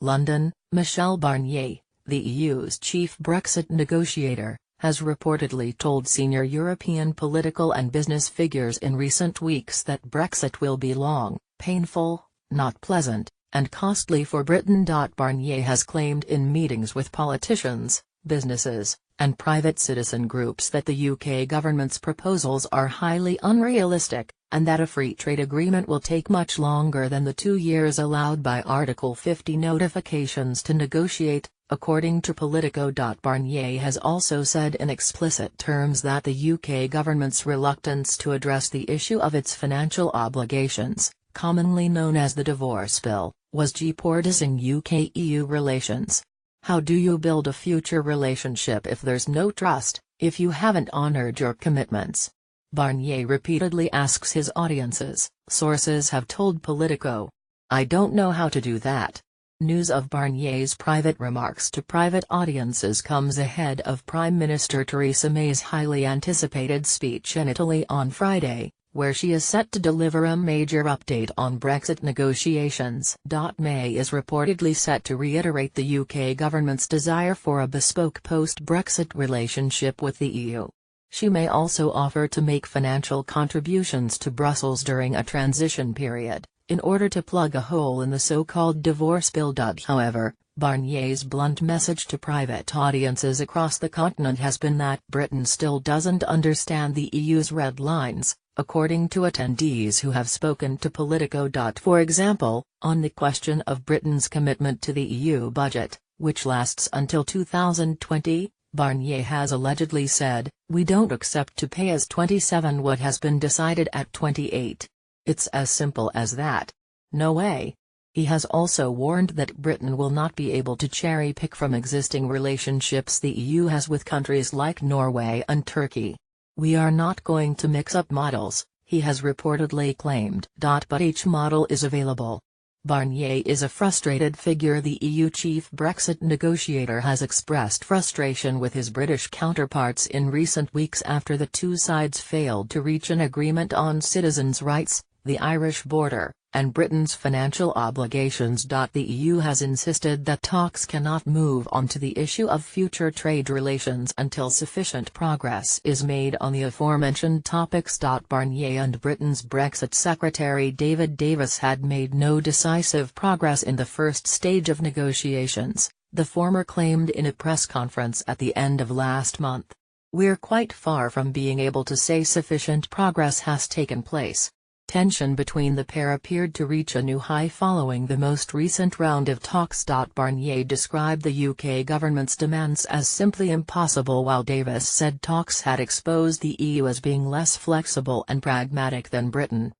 London. Michel Barnier, the EU's chief Brexit negotiator, has reportedly told senior European political and business figures in recent weeks that Brexit will be long, painful, not pleasant, and costly for Britain. Barnier has claimed in meetings with politicians, businesses, and private citizen groups that the UK government's proposals are highly unrealistic, and that a free trade agreement will take much longer than the 2 years allowed by Article 50 notifications to negotiate, according to Politico. Barnier has also said in explicit terms that the UK government's reluctance to address the issue of its financial obligations, commonly known as the divorce bill, was jeopardizing UK-EU relations. How do you build a future relationship if there's no trust, if you haven't honored your commitments? Barnier repeatedly asks his audiences, sources have told Politico. I don't know how to do that. News of Barnier's private remarks to private audiences comes ahead of Prime Minister Theresa May's highly anticipated speech in Italy on Friday, where she is set to deliver a major update on Brexit negotiations. May is reportedly set to reiterate the UK government's desire for a bespoke post-Brexit relationship with the EU. She may also offer to make financial contributions to Brussels during a transition period, in order to plug a hole in the so-called divorce bill. However, Barnier's blunt message to private audiences across the continent has been that Britain still doesn't understand the EU's red lines, according to attendees who have spoken to Politico. For example, on the question of Britain's commitment to the EU budget, which lasts until 2020, Barnier has allegedly said, "We don't accept to pay as 27 what has been decided at 28. It's as simple as that. No way." He has also warned that Britain will not be able to cherry-pick from existing relationships the EU has with countries like Norway and Turkey. "We are not going to mix up models," he has reportedly claimed. But each model is available. Barnier is a frustrated figure. The EU chief Brexit negotiator has expressed frustration with his British counterparts in recent weeks after the two sides failed to reach an agreement on citizens' rights, the Irish border, and Britain's financial obligations. The EU has insisted that talks cannot move on to the issue of future trade relations until sufficient progress is made on the aforementioned topics. Barnier and Britain's Brexit Secretary David Davis had made no decisive progress in the first stage of negotiations, the former claimed in a press conference at the end of last month. "We're quite far from being able to say sufficient progress has taken place." Tension between the pair appeared to reach a new high following the most recent round of talks. Barnier described the UK government's demands as simply impossible, while Davis said talks had exposed the EU as being less flexible and pragmatic than Britain.